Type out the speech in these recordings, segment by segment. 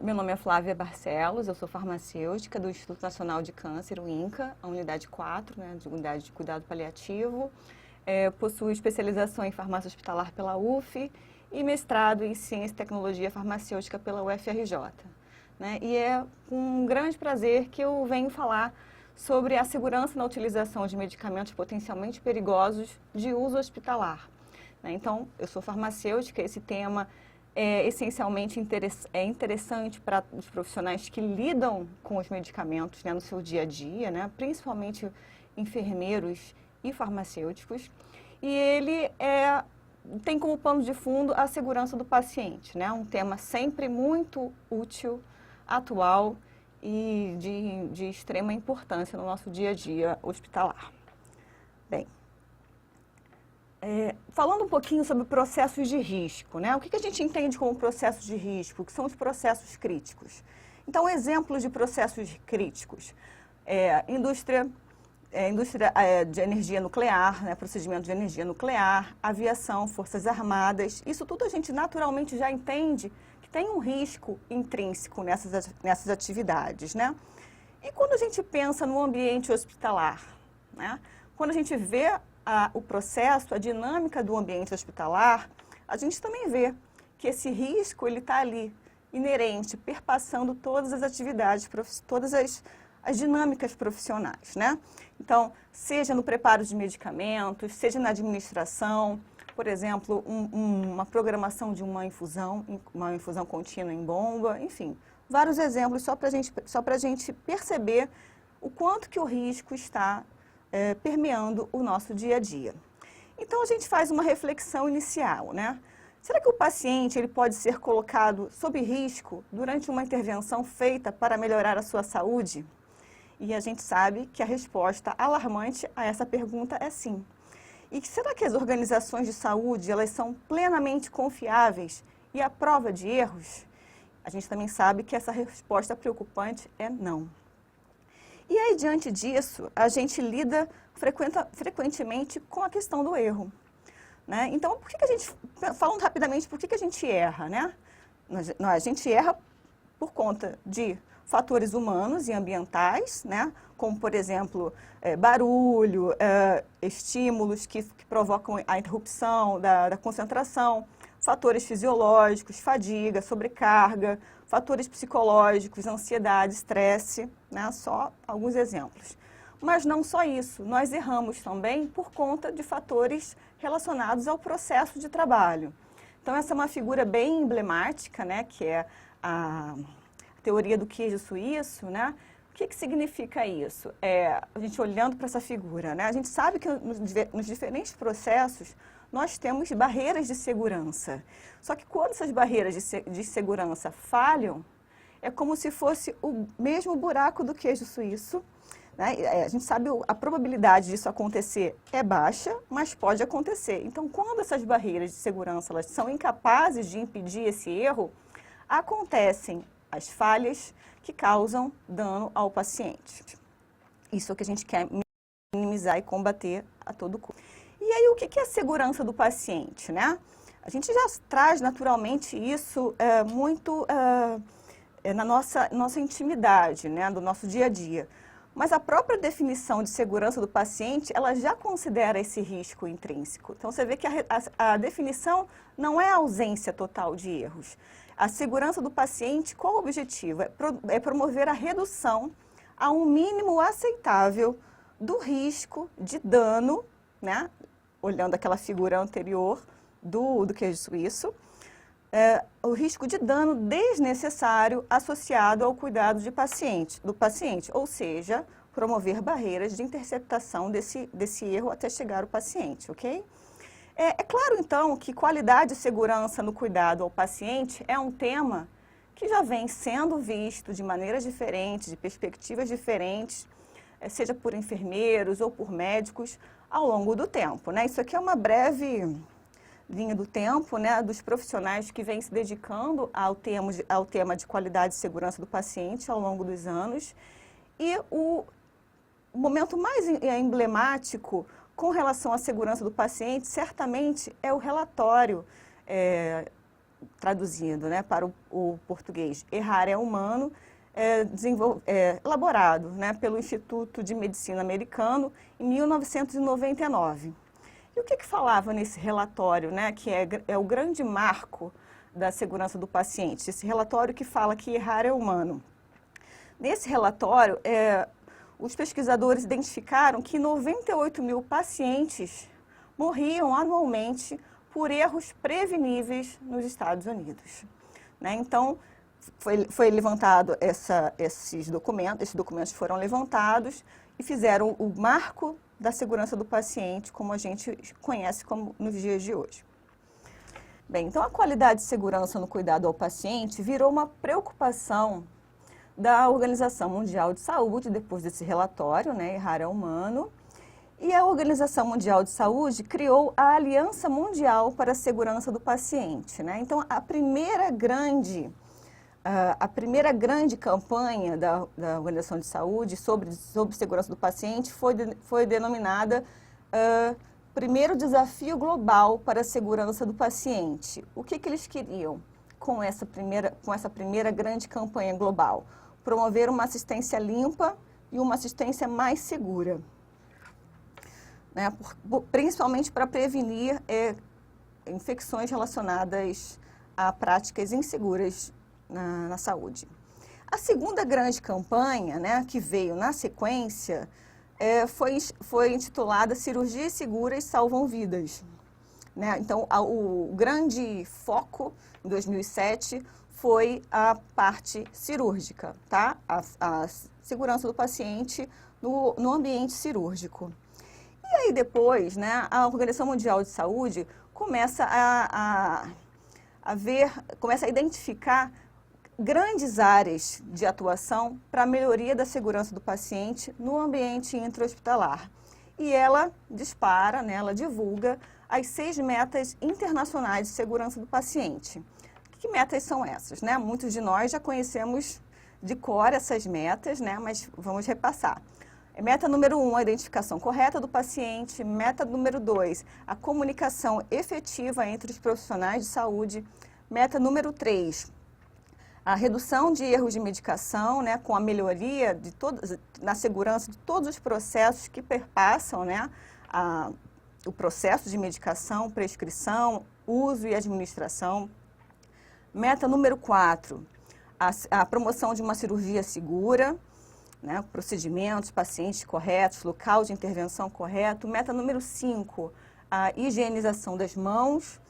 Meu nome é Flávia Barcelos, eu sou farmacêutica do Instituto Nacional de Câncer, o INCA, a unidade 4, né, de unidade de cuidado paliativo. Possuo especialização em farmácia hospitalar pela UF e mestrado em ciência e tecnologia farmacêutica pela UFRJ. Né? E é com um grande prazer que eu venho falar sobre a segurança na utilização de medicamentos potencialmente perigosos de uso hospitalar. Né? Então, eu sou farmacêutica, esse tema é essencialmente interessante para os profissionais que lidam com os medicamentos, né, no seu dia a dia, né, principalmente enfermeiros e farmacêuticos. E ele tem como pano de fundo a segurança do paciente, né, um tema sempre muito útil, atual e de extrema importância no nosso dia a dia hospitalar. Bem, falando um pouquinho sobre processos de risco, né? O que a gente entende como processos de risco? Que são os processos críticos. Então, exemplos de processos críticos. Indústria de energia nuclear, né? Procedimento de energia nuclear, aviação, forças armadas. Isso tudo a gente naturalmente já entende que tem um risco intrínseco nessas atividades, né? E quando a gente pensa no ambiente hospitalar, né? Quando a gente vê o processo, a dinâmica do ambiente hospitalar, a gente também vê que esse risco ele está ali, inerente, perpassando todas as atividades, todas as dinâmicas profissionais, né? Então, seja no preparo de medicamentos, seja na administração, por exemplo, uma programação de uma infusão contínua em bomba, enfim, vários exemplos só para a gente perceber o quanto que o risco está permeando o nosso dia a dia. Então, a gente faz uma reflexão inicial, né? Será que o paciente ele pode ser colocado sob risco durante uma intervenção feita para melhorar a sua saúde? E a gente sabe que a resposta alarmante a essa pergunta é sim. E será que as organizações de saúde elas são plenamente confiáveis e à prova de erros? A gente também sabe que essa resposta preocupante é não. E aí, diante disso, a gente lida frequentemente com a questão do erro. Né? Então, falando rapidamente, por que a gente erra? Né? A gente erra por conta de fatores humanos e ambientais, né? Como, por exemplo, barulho, estímulos que provocam a interrupção da concentração, fatores fisiológicos, fadiga, sobrecarga, fatores psicológicos, ansiedade, estresse, né? Só alguns exemplos. Mas não só isso, nós erramos também por conta de fatores relacionados ao processo de trabalho. Então, essa é uma figura bem emblemática, né? Que é a teoria do queijo suíço, né? O que significa isso? A gente olhando para essa figura, né? A gente sabe que nos diferentes processos nós temos barreiras de segurança. Só que quando essas barreiras de segurança falham, é como se fosse o mesmo buraco do queijo suíço. Né? A gente sabe a probabilidade disso acontecer é baixa, mas pode acontecer. Então, quando essas barreiras de segurança elas são incapazes de impedir esse erro, acontecem as falhas que causam dano ao paciente. Isso é o que a gente quer minimizar e combater a todo custo. E aí, o que é a segurança do paciente, né? A gente já traz naturalmente isso muito na nossa intimidade, né? Do nosso dia a dia. Mas a própria definição de segurança do paciente, ela já considera esse risco intrínseco. Então, você vê que a definição não é a ausência total de erros. A segurança do paciente, qual o objetivo? É promover a redução a um mínimo aceitável do risco de dano, né? Olhando aquela figura anterior do queijo suíço, o risco de dano desnecessário associado ao cuidado do paciente, ou seja, promover barreiras de interceptação desse erro até chegar ao paciente, ok? É claro, então, que qualidade e segurança no cuidado ao paciente é um tema que já vem sendo visto de maneiras diferentes, de perspectivas diferentes, seja por enfermeiros ou por médicos, ao longo do tempo, né? Isso aqui é uma breve linha do tempo, né, dos profissionais que vêm se dedicando ao tema de qualidade e segurança do paciente ao longo dos anos. E o momento mais emblemático com relação à segurança do paciente, certamente, é o relatório traduzindo, né, para o português, Errar é Humano, elaborado, né, pelo Instituto de Medicina Americano em 1999. E o que falava nesse relatório, né, que é o grande marco da segurança do paciente? Esse relatório que fala que errar é humano. Nesse relatório, os pesquisadores identificaram que 98 mil pacientes morriam anualmente por erros preveníveis nos Estados Unidos. Né? Então, foi levantado esses documentos foram levantados e fizeram o marco da segurança do paciente, como a gente conhece nos dias de hoje. Bem, então a qualidade de segurança no cuidado ao paciente virou uma preocupação da Organização Mundial de Saúde, depois desse relatório, né, Errar é Humano, e a Organização Mundial de Saúde criou a Aliança Mundial para a Segurança do Paciente. Né? Então, a primeira grande campanha da Organização de Saúde sobre segurança do paciente foi denominada Primeiro Desafio Global para a Segurança do Paciente. O que eles queriam com essa primeira grande campanha global? Promover uma assistência limpa e uma assistência mais segura, né? Principalmente para prevenir infecções relacionadas a práticas inseguras na saúde. A segunda grande campanha, né, que veio na sequência, foi intitulada Cirurgias Seguras Salvam Vidas. Né? Então, o grande foco em 2007 foi a parte cirúrgica, tá? A segurança do paciente no ambiente cirúrgico. E aí depois, né, a Organização Mundial de Saúde começa começa a identificar grandes áreas de atuação para a melhoria da segurança do paciente no ambiente intra-hospitalar. E ela dispara, né, ela divulga as 6 metas internacionais de segurança do paciente. Que metas são essas? Né? Muitos de nós já conhecemos de cor essas metas, né, mas vamos repassar. Meta número 1, a identificação correta do paciente. Meta número 2, a comunicação efetiva entre os profissionais de saúde. Meta número 3, a redução de erros de medicação, né, com a melhoria na segurança de todos os processos que perpassam, né, o processo de medicação, prescrição, uso e administração. Meta número 4, a promoção de uma cirurgia segura, né, procedimentos, pacientes corretos, local de intervenção correto. Meta número 5, a higienização das mãos,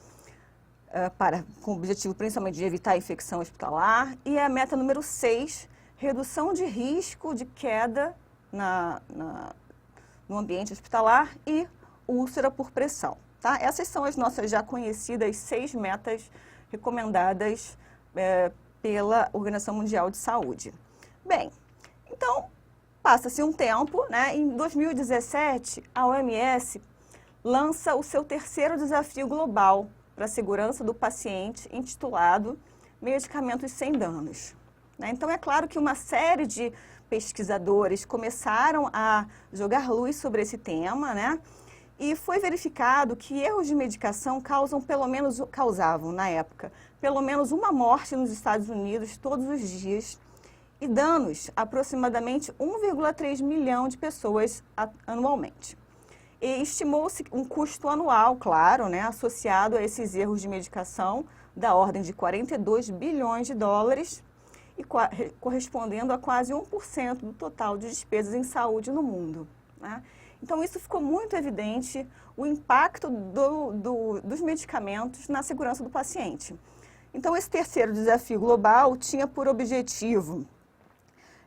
com o objetivo principalmente de evitar a infecção hospitalar. E a meta número 6, redução de risco de queda no ambiente hospitalar e úlcera por pressão. Tá? Essas são as nossas já conhecidas 6 metas recomendadas pela Organização Mundial de Saúde. Bem, então, passa-se um tempo, né? Em 2017, a OMS lança o seu terceiro desafio global para a segurança do paciente, intitulado Medicamentos Sem Danos. Né? Então, é claro que uma série de pesquisadores começaram a jogar luz sobre esse tema, né? E foi verificado que erros de medicação causavam, na época, pelo menos uma morte nos Estados Unidos todos os dias e danos a aproximadamente 1,3 milhão de pessoas anualmente. E estimou-se um custo anual, claro, né, associado a esses erros de medicação da ordem de 42 bilhões de dólares e correspondendo a quase 1% do total de despesas em saúde no mundo. Né? Então, isso ficou muito evidente, o impacto dos medicamentos na segurança do paciente. Então, esse terceiro desafio global tinha por objetivo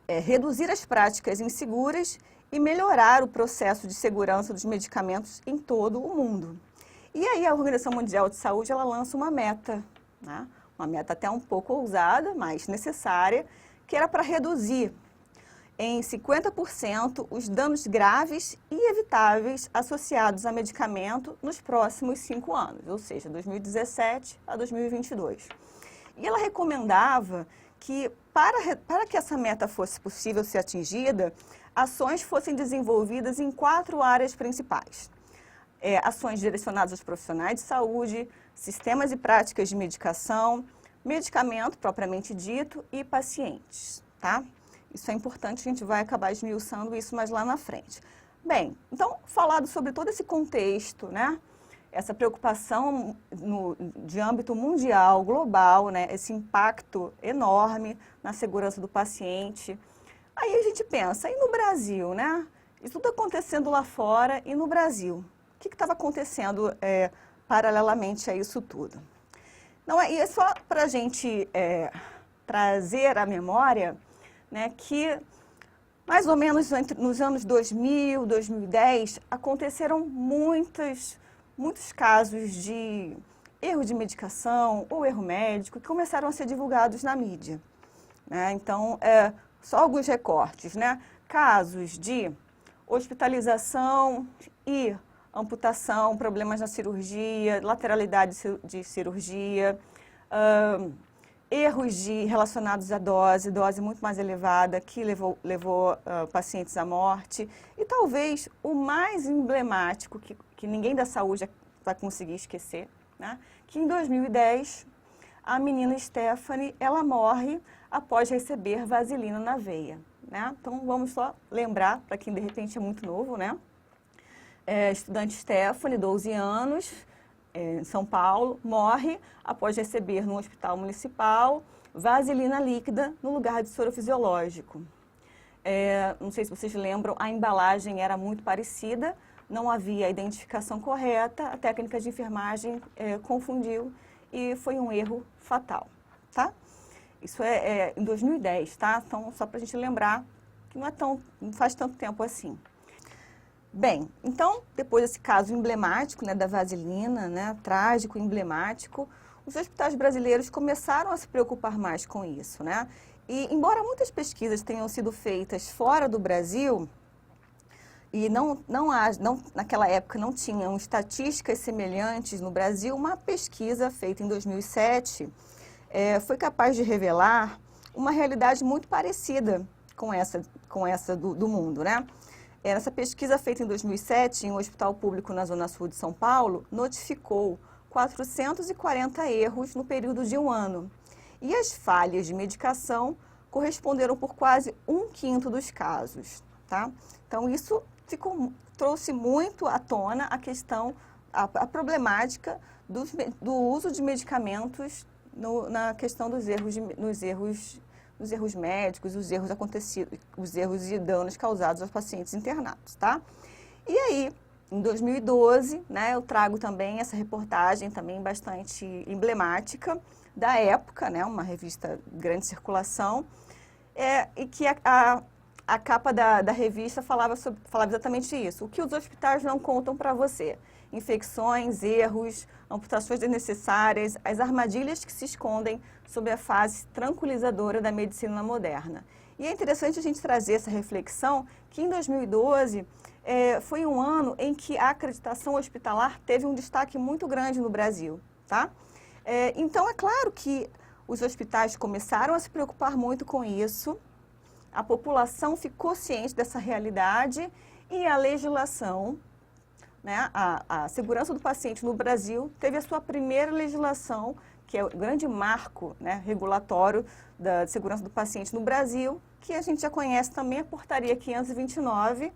reduzir as práticas inseguras e melhorar o processo de segurança dos medicamentos em todo o mundo. E aí a Organização Mundial de Saúde ela lança uma meta, né? Uma meta até um pouco ousada, mas necessária, que era para reduzir em 50% os danos graves e evitáveis associados a medicamento nos próximos 5 anos, ou seja, 2017 a 2022. E ela recomendava que, para que essa meta fosse possível ser atingida, ações fossem desenvolvidas em 4 áreas principais. ações direcionadas aos profissionais de saúde, sistemas e práticas de medicação, medicamento propriamente dito e pacientes, tá? Isso é importante, a gente vai acabar esmiuçando isso mais lá na frente. Bem, então, falado sobre todo esse contexto, né? Essa preocupação de âmbito mundial, global, né? Esse impacto enorme na segurança do paciente. Aí a gente pensa, e no Brasil, né? Isso tudo acontecendo lá fora e no Brasil. O que estava acontecendo paralelamente a isso tudo? Não, e é só para a gente trazer à memória, né, que mais ou menos nos anos 2000, 2010, aconteceram muitos casos de erro de medicação ou erro médico que começaram a ser divulgados na mídia, né? Então, só alguns recortes, né? Casos de hospitalização e amputação, problemas na cirurgia, lateralidade de cirurgia, erros relacionados à dose muito mais elevada, que levou pacientes à morte. E talvez o mais emblemático, que ninguém da saúde vai conseguir esquecer, né? Que em 2010, a menina Stephanie, ela morre após receber vaselina na veia, né? Então, vamos só lembrar, para quem de repente é muito novo, né? Estudante Stephanie, 12 anos, em São Paulo, morre após receber no hospital municipal vaselina líquida no lugar de soro fisiológico. Não sei se vocês lembram, a embalagem era muito parecida, não havia a identificação correta, a técnica de enfermagem confundiu e foi um erro fatal, tá? Isso em 2010, tá? Então, só para a gente lembrar que não faz tanto tempo assim. Bem, então, depois desse caso emblemático, né, da vaselina, né, trágico, emblemático, os hospitais brasileiros começaram a se preocupar mais com isso, né? E, embora muitas pesquisas tenham sido feitas fora do Brasil, e naquela época não tinham estatísticas semelhantes no Brasil, uma pesquisa feita em 2007 foi capaz de revelar uma realidade muito parecida com essa do mundo, né? Essa pesquisa feita em 2007, em um hospital público na Zona Sul de São Paulo, notificou 440 erros no período de um ano. E as falhas de medicação corresponderam por quase 1/5 dos casos, tá? Então, isso trouxe muito à tona a questão, a problemática do uso de medicamentos na questão dos erros médicos, os erros acontecidos, os erros e danos causados aos pacientes internados, tá? E aí, em 2012, né, eu trago também essa reportagem também bastante emblemática da época, né, uma revista de grande circulação, e que a capa da revista falava exatamente isso. O que os hospitais não contam para você? Infecções, erros, amputações desnecessárias, as armadilhas que se escondem sob a face tranquilizadora da medicina moderna. E é interessante a gente trazer essa reflexão que em 2012 foi um ano em que a acreditação hospitalar teve um destaque muito grande no Brasil, tá? Então, é claro que os hospitais começaram a se preocupar muito com isso, a população ficou ciente dessa realidade e a legislação, né, a segurança do paciente no Brasil teve a sua primeira legislação, que é o grande marco, né, regulatório da segurança do paciente no Brasil, que a gente já conhece também, a Portaria 529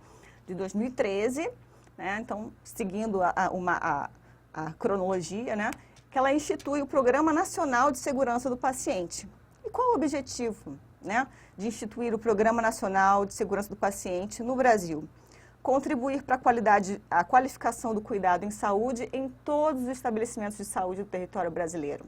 de 2013, né, então, seguindo a cronologia, né, que ela institui o Programa Nacional de Segurança do Paciente. E qual o objetivo, né, de instituir o Programa Nacional de Segurança do Paciente no Brasil? Contribuir para a qualificação do cuidado em saúde em todos os estabelecimentos de saúde do território brasileiro.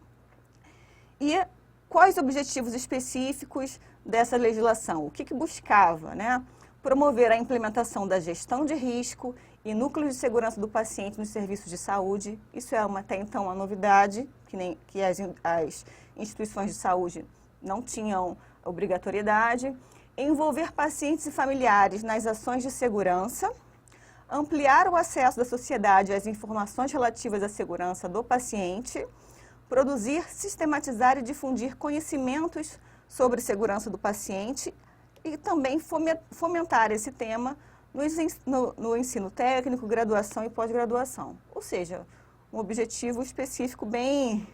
E quais objetivos específicos dessa legislação? O que buscava, né? Promover a implementação da gestão de risco e núcleos de segurança do paciente nos serviços de saúde. Isso é até então uma novidade, que as instituições de saúde não tinham obrigatoriedade. Envolver pacientes e familiares nas ações de segurança, ampliar o acesso da sociedade às informações relativas à segurança do paciente, produzir, sistematizar e difundir conhecimentos sobre segurança do paciente e também fomentar esse tema no ensino técnico, graduação e pós-graduação. Ou seja, um objetivo específico bem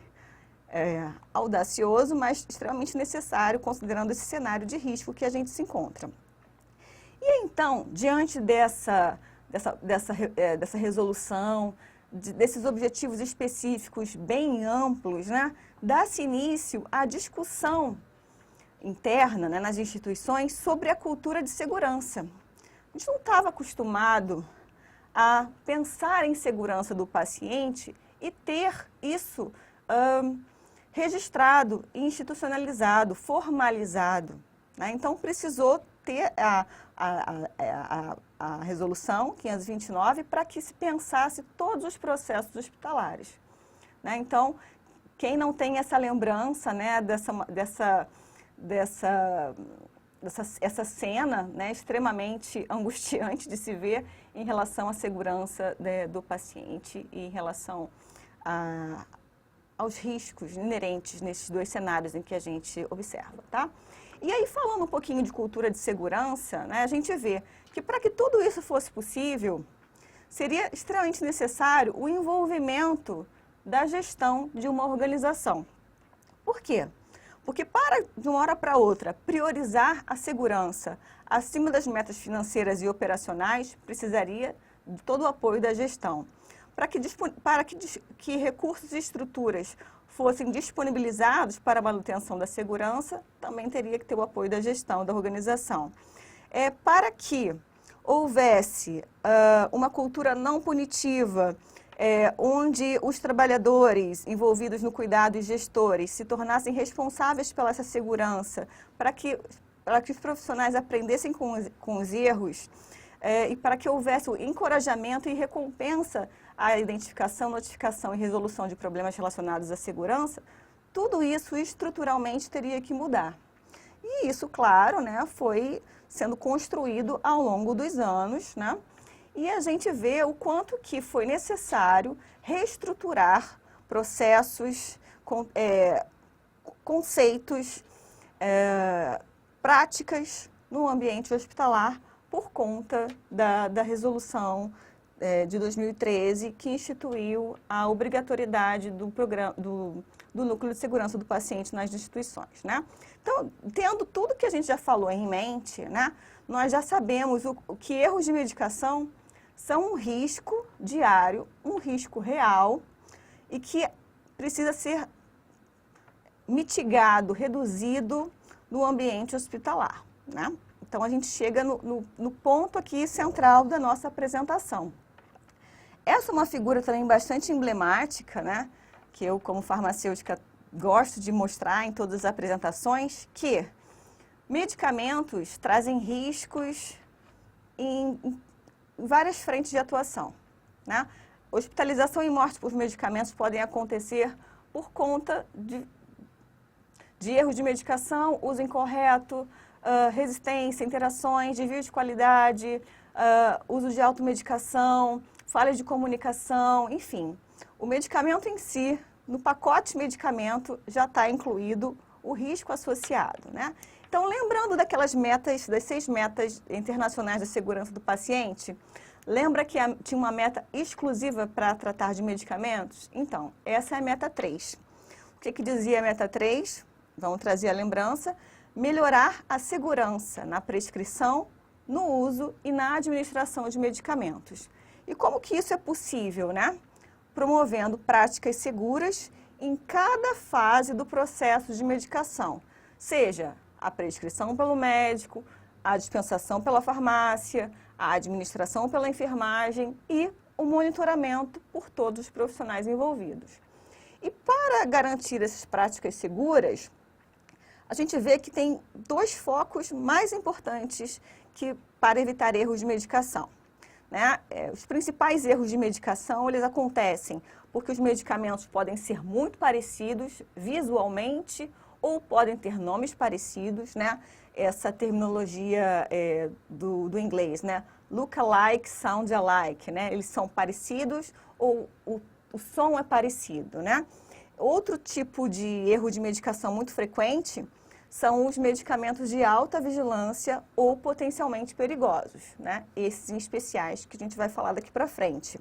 audacioso, mas extremamente necessário, considerando esse cenário de risco que a gente se encontra. E então, diante dessa resolução, desses objetivos específicos bem amplos, né, dá-se início à discussão interna, né, nas instituições sobre a cultura de segurança. A gente não estava acostumado a pensar em segurança do paciente e ter isso registrado, institucionalizado, formalizado, né? Então, precisou ter a resolução 529 para que se pensasse todos os processos hospitalares, né? Então, quem não tem essa lembrança, né, essa cena, né, extremamente angustiante de se ver em relação à segurança, né, do paciente e em relação aos riscos inerentes nesses dois cenários em que a gente observa, tá? E aí, falando um pouquinho de cultura de segurança, né, a gente vê que para que tudo isso fosse possível, seria extremamente necessário o envolvimento da gestão de uma organização. Por quê? Porque para, de uma hora para outra, priorizar a segurança acima das metas financeiras e operacionais, precisaria de todo o apoio da gestão. Para que recursos e estruturas fossem disponibilizados para a manutenção da segurança, também teria que ter o apoio da gestão, da organização. Para que houvesse uma cultura não punitiva, onde os trabalhadores envolvidos no cuidado e gestores se tornassem responsáveis pela essa segurança, para que os profissionais aprendessem com os erros, e para que houvesse o encorajamento e recompensa à identificação, notificação e resolução de problemas relacionados à segurança, tudo isso estruturalmente teria que mudar. E isso, claro, né, foi sendo construído ao longo dos anos, né? E a gente vê o quanto que foi necessário reestruturar processos, conceitos, práticas no ambiente hospitalar por conta da resolução de 2013, que instituiu a obrigatoriedade do núcleo de segurança do paciente nas instituições, né? Então, tendo tudo que a gente já falou em mente, né, nós já sabemos que erros de medicação são um risco diário, um risco real e que precisa ser mitigado, reduzido no ambiente hospitalar, né? Então, a gente chega no ponto aqui central da nossa apresentação. Essa é uma figura também bastante emblemática, né, que eu, como farmacêutica, gosto de mostrar em todas as apresentações, que medicamentos trazem riscos em várias frentes de atuação, né? Hospitalização e morte por medicamentos podem acontecer por conta de erros de medicação, uso incorreto, resistência, interações, desvio de qualidade, uso de automedicação, falhas de comunicação, enfim. O medicamento em si, no pacote medicamento, já está incluído o risco associado, né? Então, lembrando daquelas metas, das 6 metas internacionais de segurança do paciente, lembra que tinha uma meta exclusiva para tratar de medicamentos? Então, essa é a meta 3. O que dizia a meta 3? Vamos trazer a lembrança. Melhorar a segurança na prescrição, no uso e na administração de medicamentos. E como que isso é possível, né? Promovendo práticas seguras em cada fase do processo de medicação, seja a prescrição pelo médico, a dispensação pela farmácia, a administração pela enfermagem e o monitoramento por todos os profissionais envolvidos. E para garantir essas práticas seguras, a gente vê que tem 2 focos mais importantes para evitar erros de medicação, né? Os principais erros de medicação, eles acontecem porque os medicamentos podem ser muito parecidos visualmente ou podem ter nomes parecidos, né? Essa terminologia do inglês, né? Look alike, sound alike, né? Eles são parecidos ou o som é parecido, né? Outro tipo de erro de medicação muito frequente são os medicamentos de alta vigilância ou potencialmente perigosos, né? Esses em especiais que a gente vai falar daqui para frente.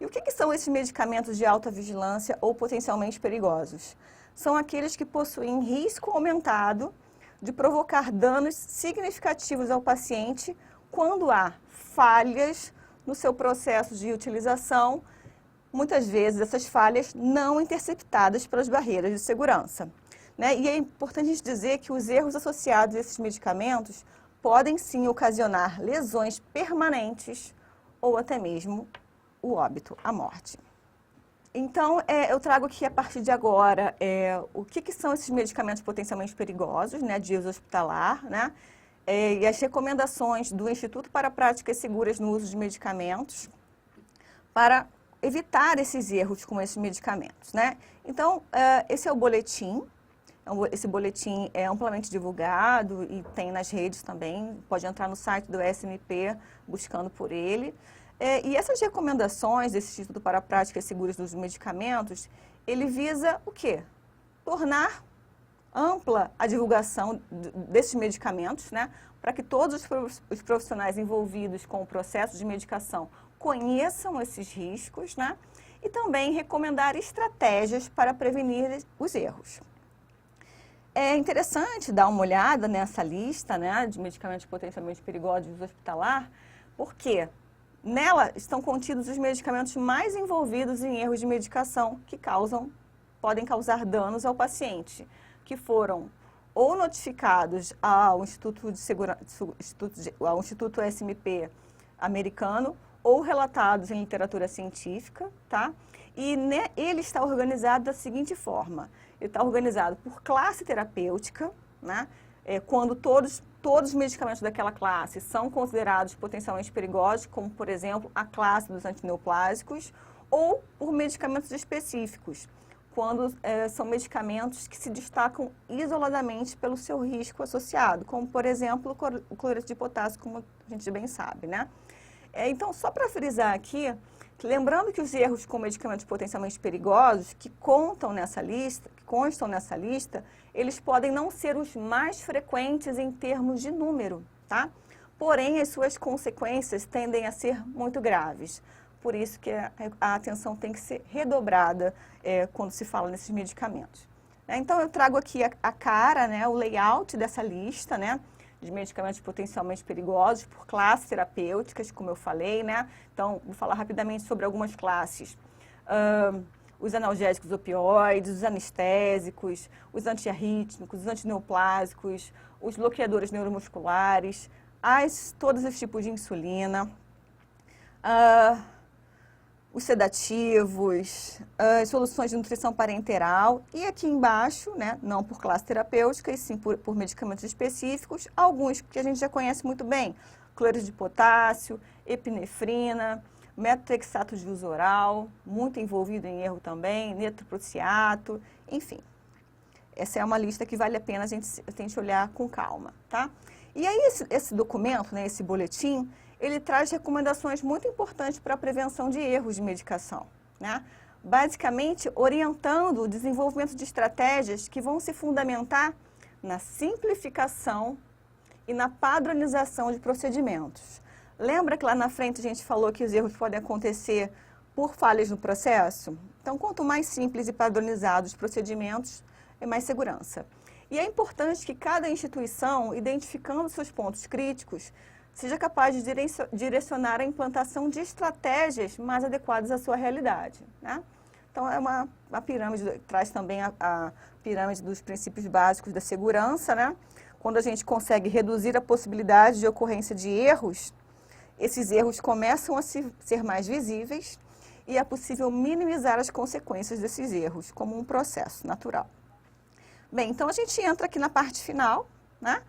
E o que são esses medicamentos de alta vigilância ou potencialmente perigosos? São aqueles que possuem risco aumentado de provocar danos significativos ao paciente quando há falhas no seu processo de utilização, muitas vezes essas falhas não interceptadas pelas barreiras de segurança, né? E é importante a gente dizer que os erros associados a esses medicamentos podem sim ocasionar lesões permanentes ou até mesmo o óbito, a morte. Então, eu trago aqui a partir de agora o que são esses medicamentos potencialmente perigosos, né, de uso hospitalar, né, e as recomendações do Instituto para Práticas Seguras no Uso de Medicamentos para evitar esses erros com esses medicamentos, né. Então, esse é o boletim. Esse boletim é amplamente divulgado e tem nas redes também, pode entrar no site do SMP buscando por ele. E essas recomendações desse Instituto para Práticas Seguras dos Medicamentos, ele visa o quê? Tornar ampla a divulgação desses medicamentos, né? Para que todos os profissionais envolvidos com o processo de medicação conheçam esses riscos, né? E também recomendar estratégias para prevenir os erros. É interessante dar uma olhada nessa lista, né, de medicamentos potencialmente perigosos de uso hospitalar, porque nela estão contidos os medicamentos mais envolvidos em erros de medicação que podem causar danos ao paciente, que foram ou notificados ao Instituto SMP americano ou relatados em literatura científica, tá? E ele está organizado da seguinte forma: ele está organizado por classe terapêutica, né? Quando todos os medicamentos daquela classe são considerados potencialmente perigosos, como, por exemplo, a classe dos antineoplásicos, ou por medicamentos específicos, quando são medicamentos que se destacam isoladamente pelo seu risco associado, como, por exemplo, o cloreto de potássio, como a gente bem sabe, né? Então, só para frisar aqui, lembrando que os erros com medicamentos potencialmente perigosos que constam nessa lista, eles podem não ser os mais frequentes em termos de número, tá? Porém, as suas consequências tendem a ser muito graves. Por isso que a atenção tem que ser redobrada quando se fala nesses medicamentos. Então, eu trago aqui a cara, né, o layout dessa lista, né, de medicamentos potencialmente perigosos por classes terapêuticas, como eu falei, né? Então, vou falar rapidamente sobre algumas classes. Os analgésicos opioides, os anestésicos, os antiarrítmicos, os antineoplásicos, os bloqueadores neuromusculares, todos os tipos de insulina, os sedativos, as soluções de nutrição parenteral e aqui embaixo, né, não por classe terapêutica, e sim por medicamentos específicos, alguns que a gente já conhece muito bem: cloreto de potássio, epinefrina, metotrexato de uso oral, muito envolvido em erro também, nitroprusiato, enfim. Essa é uma lista que vale a pena a gente olhar com calma, tá? E aí esse documento, né, esse boletim, ele traz recomendações muito importantes para a prevenção de erros de medicação, né? Basicamente, orientando o desenvolvimento de estratégias que vão se fundamentar na simplificação e na padronização de procedimentos. Lembra que lá na frente a gente falou que os erros podem acontecer por falhas no processo? Então, quanto mais simples e padronizados os procedimentos, é mais segurança. E é importante que cada instituição, identificando seus pontos críticos, seja capaz de direcionar a implantação de estratégias mais adequadas à sua realidade, né? Então, é uma pirâmide, traz também a pirâmide dos princípios básicos da segurança, né? Quando a gente consegue reduzir a possibilidade de ocorrência de erros, esses erros começam a ser mais visíveis e é possível minimizar as consequências desses erros, como um processo natural. Bem, então a gente entra aqui na parte final, né,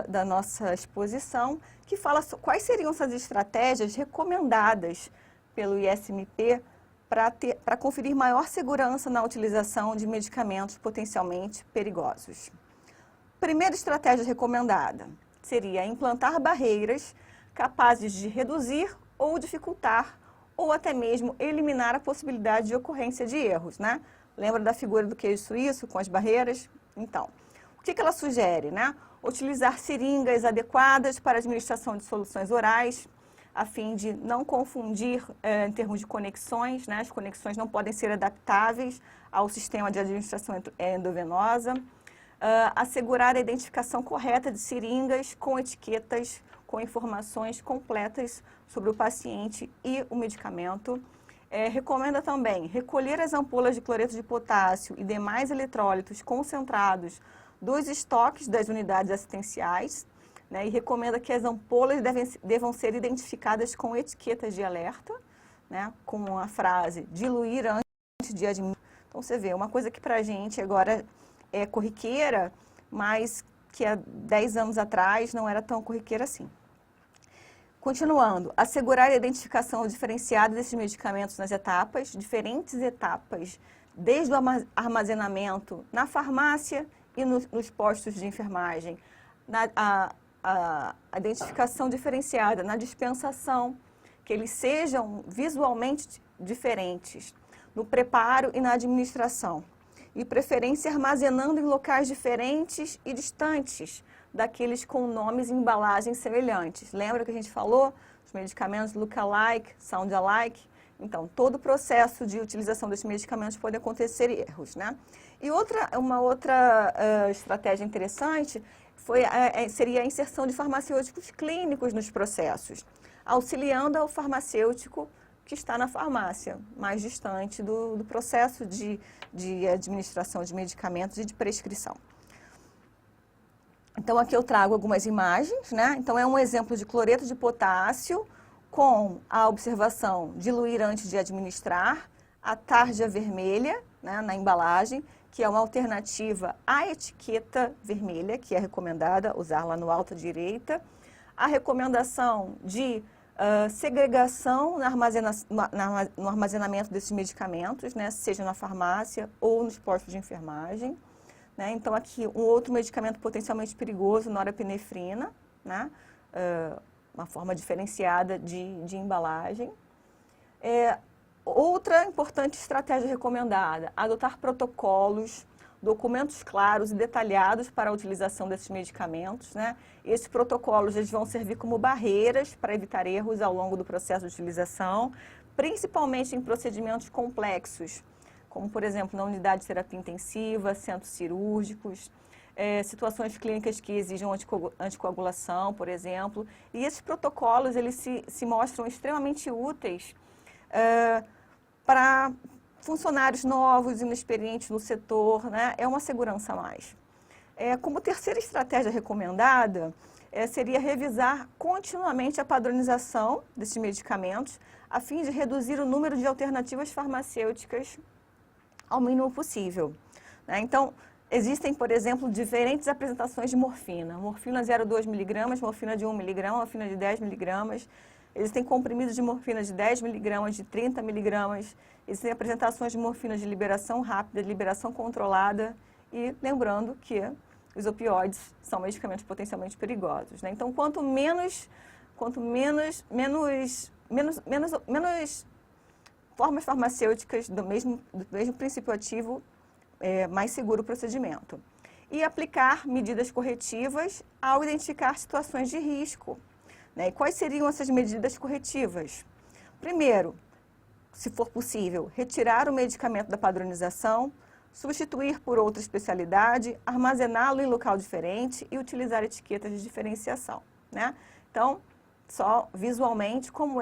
da nossa exposição, que fala quais seriam essas estratégias recomendadas pelo ISMP para conferir maior segurança na utilização de medicamentos potencialmente perigosos. Primeira estratégia recomendada seria implantar barreiras capazes de reduzir ou dificultar ou até mesmo eliminar a possibilidade de ocorrência de erros, né? Lembra da figura do queijo suíço com as barreiras? Então, O que ela sugere, né? Utilizar seringas adequadas para a administração de soluções orais, a fim de não confundir em termos de conexões, né? As conexões não podem ser adaptáveis ao sistema de administração endovenosa. Assegurar a identificação correta de seringas com etiquetas, com informações completas sobre o paciente e o medicamento. Recomenda também recolher as ampolas de cloreto de potássio e demais eletrólitos concentrados dos estoques das unidades assistenciais, né, e recomenda que as ampolas devam ser identificadas com etiquetas de alerta, né, com a frase diluir antes de administrar. Então, você vê, uma coisa que para a gente agora é corriqueira, mas que há 10 anos atrás não era tão corriqueira assim. Continuando, assegurar a identificação diferenciada desses medicamentos nas etapas, diferentes etapas, desde o armazenamento na farmácia e nos postos de enfermagem, a identificação diferenciada na dispensação, que eles sejam visualmente diferentes, no preparo e na administração, e preferência armazenando em locais diferentes e distantes daqueles com nomes e embalagens semelhantes. Lembra que a gente falou? Os medicamentos look-alike, sound-alike. Então, todo o processo de utilização desses medicamentos pode acontecer erros, né? E uma outra estratégia interessante seria a inserção de farmacêuticos clínicos nos processos, auxiliando ao farmacêutico que está na farmácia, mais distante do processo de administração de medicamentos e de prescrição. Então, aqui eu trago algumas imagens, né? Então, é um exemplo de cloreto de potássio com a observação diluir antes de administrar, a tarja vermelha, né, na embalagem, que é uma alternativa à etiqueta vermelha, que é recomendada usar lá no alto à direita, a recomendação de segregação no armazenamento desses medicamentos, né, seja na farmácia ou nos postos de enfermagem. Né? Então, aqui, um outro medicamento potencialmente perigoso, norepinefrina, né? Uma forma diferenciada de embalagem. Outra importante estratégia recomendada, adotar protocolos, documentos claros e detalhados para a utilização desses medicamentos, né? Esses protocolos eles vão servir como barreiras para evitar erros ao longo do processo de utilização, principalmente em procedimentos complexos, como, por exemplo, na unidade de terapia intensiva, centros cirúrgicos, situações clínicas que exijam anticoagulação, por exemplo. E esses protocolos, eles se mostram extremamente úteis para funcionários novos, inexperientes no setor, né? É uma segurança a mais. Como terceira estratégia recomendada, seria revisar continuamente a padronização desses medicamentos, a fim de reduzir o número de alternativas farmacêuticas ao mínimo possível. Né? Então, existem, por exemplo, diferentes apresentações de morfina. Morfina 0,2 mg, morfina de 1 mg, morfina de 10 mg. Existem comprimidos de morfina de 10 mg, de 30 mg. Existem apresentações de morfina de liberação rápida, de liberação controlada. E lembrando que os opioides são medicamentos potencialmente perigosos. Né? Então, quanto menos formas farmacêuticas do mesmo princípio ativo, mais seguro o procedimento. E aplicar medidas corretivas ao identificar situações de risco. Né? E quais seriam essas medidas corretivas? Primeiro, se for possível, retirar o medicamento da padronização, substituir por outra especialidade, armazená-lo em local diferente e utilizar etiquetas de diferenciação. Né? Então, só visualmente como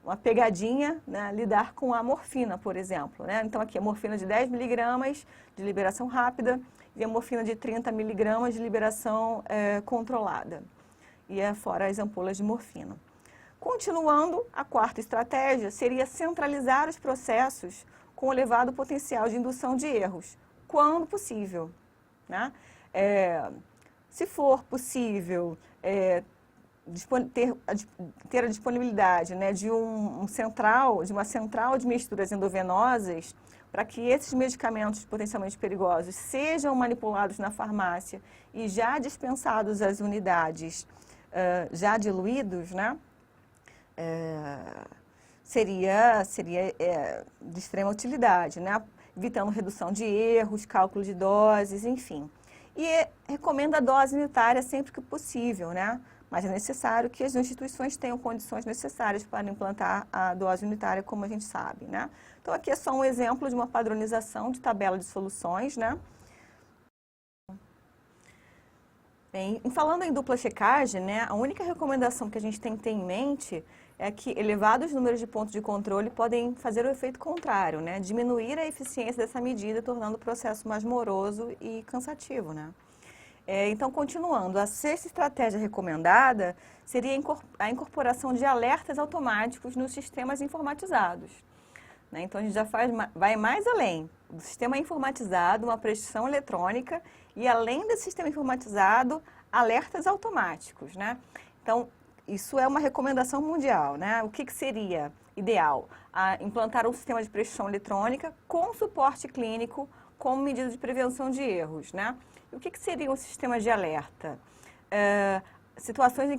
uma pegadinha, né, lidar com a morfina, por exemplo. Né? Então, aqui a morfina de 10 mg de liberação rápida e a morfina de 30 mg de liberação controlada. E fora as ampolas de morfina. Continuando, a quarta estratégia seria centralizar os processos com elevado potencial de indução de erros, quando possível. Né? Se for possível, ter a disponibilidade, né, de uma central de misturas endovenosas, para que esses medicamentos potencialmente perigosos sejam manipulados na farmácia e já dispensados às unidades, já diluídos, né, seria de extrema utilidade, né, evitando redução de erros, cálculo de doses, enfim. e recomenda a dose unitária sempre que possível, né? Mas é necessário que as instituições tenham condições necessárias para implantar a dose unitária, como a gente sabe, né? Então, aqui é só um exemplo de uma padronização de tabela de soluções, né? Bem, falando em dupla checagem, né, a única recomendação que a gente tem que ter em mente é que elevados números de pontos de controle podem fazer o efeito contrário, né? Diminuir a eficiência dessa medida, tornando o processo mais moroso e cansativo, né? Então, continuando, a sexta estratégia recomendada seria a incorporação de alertas automáticos nos sistemas informatizados, né? Então, a gente já vai mais além do sistema informatizado, uma prescrição eletrônica e, além desse sistema informatizado, alertas automáticos, né? Então, isso é uma recomendação mundial, né? O que seria ideal? Implantar um sistema de prescrição eletrônica com suporte clínico como medida de prevenção de erros, né? E o que seria um sistema de alerta? Situações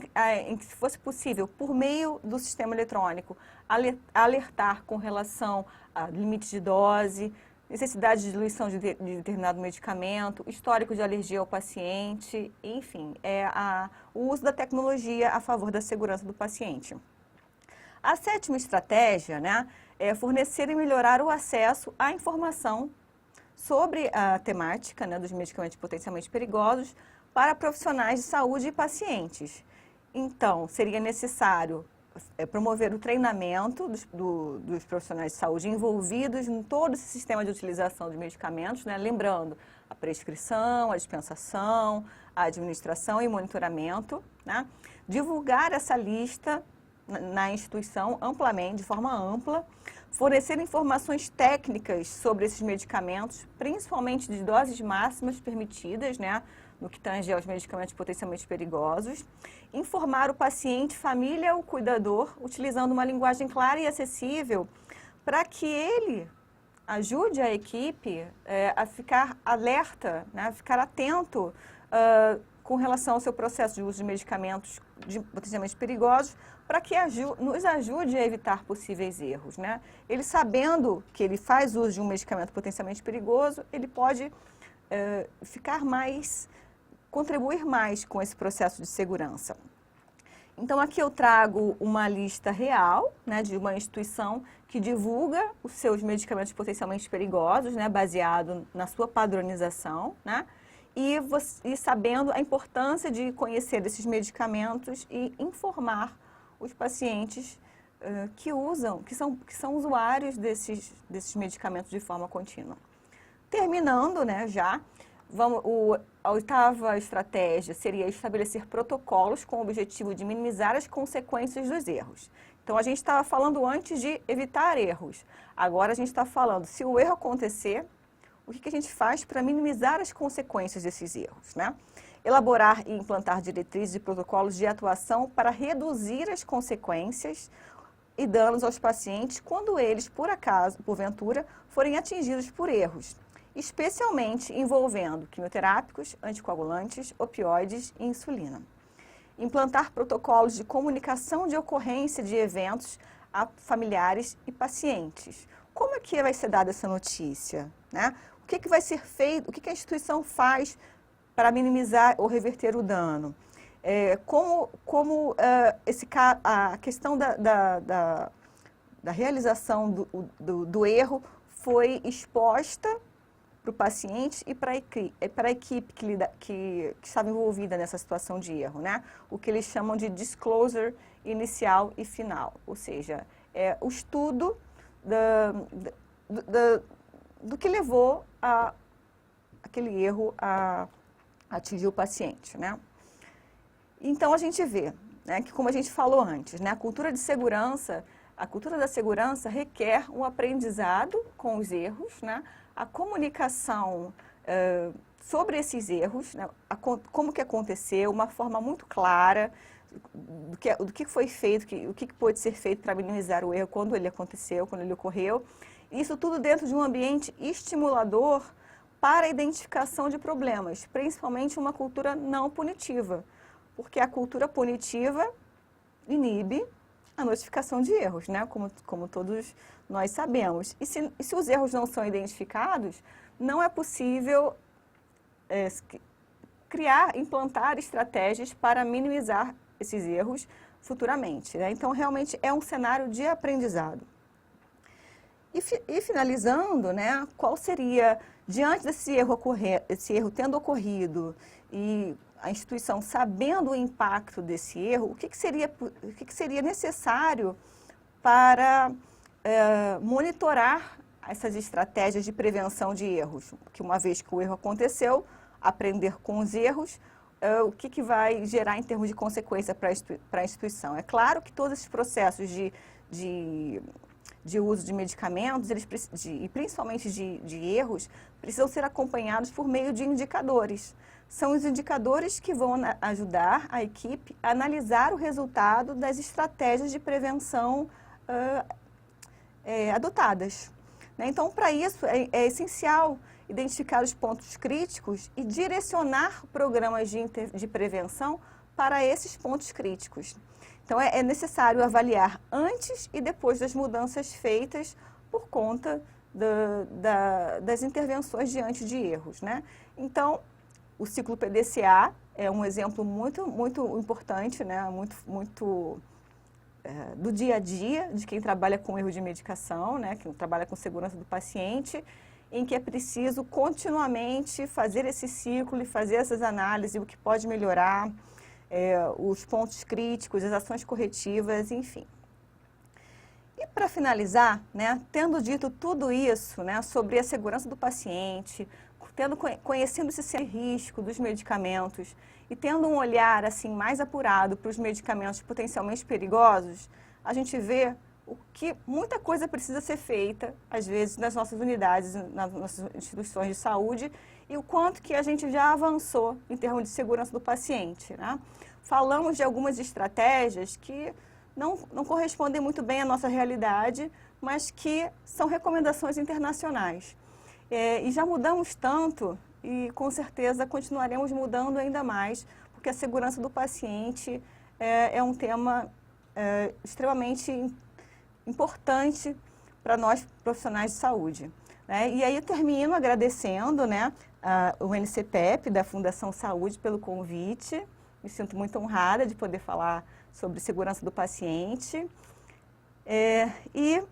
em que, se fosse possível, por meio do sistema eletrônico, alertar com relação a limites de dose, necessidade de diluição de determinado medicamento, histórico de alergia ao paciente, enfim, o uso da tecnologia a favor da segurança do paciente. A sétima estratégia, né, é fornecer e melhorar o acesso à informação sobre a temática, né, dos medicamentos potencialmente perigosos para profissionais de saúde e pacientes. Então, seria necessário promover o treinamento dos profissionais de saúde envolvidos em todo esse sistema de utilização de medicamentos, né? Lembrando a prescrição, a dispensação, a administração e monitoramento, né? Divulgar essa lista na instituição amplamente, de forma ampla, fornecer informações técnicas sobre esses medicamentos, principalmente de doses máximas permitidas, né, no que tange aos medicamentos potencialmente perigosos, informar o paciente, família ou cuidador, utilizando uma linguagem clara e acessível, para que ele ajude a equipe a ficar alerta, né, a ficar atento com relação ao seu processo de uso de medicamentos potencialmente perigosos, para que nos ajude a evitar possíveis erros, né? Ele sabendo que ele faz uso de um medicamento potencialmente perigoso, ele pode contribuir mais com esse processo de segurança. Então, aqui eu trago uma lista real, né, de uma instituição que divulga os seus medicamentos potencialmente perigosos, né, baseado na sua padronização, né? E sabendo a importância de conhecer esses medicamentos e informar os pacientes que são usuários desses medicamentos de forma contínua. Terminando, né, a oitava estratégia seria estabelecer protocolos com o objetivo de minimizar as consequências dos erros. Então, a gente estava falando antes de evitar erros. Agora, a gente está falando, se o erro acontecer, o que a gente faz para minimizar as consequências desses erros, né? Elaborar e implantar diretrizes e protocolos de atuação para reduzir as consequências e danos aos pacientes quando eles, por acaso, porventura, forem atingidos por erros, especialmente envolvendo quimioterápicos, anticoagulantes, opioides e insulina. Implantar protocolos de comunicação de ocorrência de eventos a familiares e pacientes. Como é que vai ser dada essa notícia, né? O que vai ser feito, o que a instituição faz para minimizar ou reverter o dano? A questão da realização do erro foi exposta para o paciente e para a equipe que estava envolvida nessa situação de erro, né? O que eles chamam de disclosure inicial e final, ou seja, o estudo do que levou aquele erro a atingir o paciente, né? Então, a gente vê, né, que, como a gente falou antes, né, a cultura da segurança requer um aprendizado com os erros, né, a comunicação sobre esses erros, né, como que aconteceu, uma forma muito clara do que foi feito, o que pode ser feito para minimizar o erro quando ele aconteceu, quando ele ocorreu. Isso tudo dentro de um ambiente estimulador para a identificação de problemas, principalmente uma cultura não punitiva, porque a cultura punitiva inibe a notificação de erros, né? Como todos nós sabemos. E se os erros não são identificados, não é possível criar, implantar estratégias para minimizar esses erros futuramente, né? Então, realmente é um cenário de aprendizado. E finalizando, né, qual seria, diante desse erro tendo ocorrido e a instituição sabendo o impacto desse erro, o que seria necessário para monitorar essas estratégias de prevenção de erros? Que uma vez que o erro aconteceu, aprender com os erros, o que vai gerar em termos de consequência para a instituição? É claro que todos esses processos de uso de medicamentos, e principalmente de erros, precisam ser acompanhados por meio de indicadores. São os indicadores que vão ajudar a equipe a analisar o resultado das estratégias de prevenção adotadas, né? Então, para isso, é essencial identificar os pontos críticos e direcionar programas de prevenção para esses pontos críticos. Então, é necessário avaliar antes e depois das mudanças feitas por conta das intervenções diante de erros, né? Então, o ciclo PDCA é um exemplo muito, muito importante, né? Do dia a dia de quem trabalha com erro de medicação, né? Quem trabalha com segurança do paciente, em que é preciso continuamente fazer esse ciclo e fazer essas análises, o que pode melhorar, os pontos críticos, as ações corretivas, enfim. E para finalizar, né, tendo dito tudo isso, né, sobre a segurança do paciente, conhecendo esse risco dos medicamentos e tendo um olhar assim mais apurado para os medicamentos potencialmente perigosos, a gente vê que muita coisa precisa ser feita, às vezes, nas nossas unidades, nas nossas instituições de saúde, e o quanto que a gente já avançou em termos de segurança do paciente, né? Falamos de algumas estratégias que não correspondem muito bem à nossa realidade, mas que são recomendações internacionais. E já mudamos tanto e, com certeza, continuaremos mudando ainda mais, porque a segurança do paciente é um tema extremamente importante para nós profissionais de saúde, né? E aí eu termino agradecendo, né, o NCPEP da Fundação Saúde pelo convite. Me sinto muito honrada de poder falar sobre segurança do paciente. E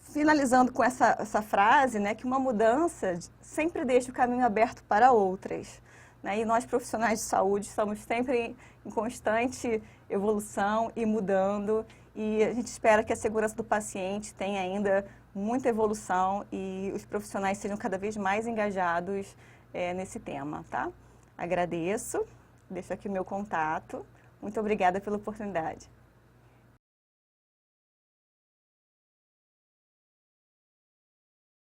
finalizando com essa frase, né, que uma mudança sempre deixa o caminho aberto para outras, né? E nós, profissionais de saúde, estamos sempre em constante evolução e mudando, e a gente espera que a segurança do paciente tenha ainda muita evolução e os profissionais sejam cada vez mais engajados nesse tema, tá? Agradeço, deixo aqui o meu contato. Muito obrigada pela oportunidade.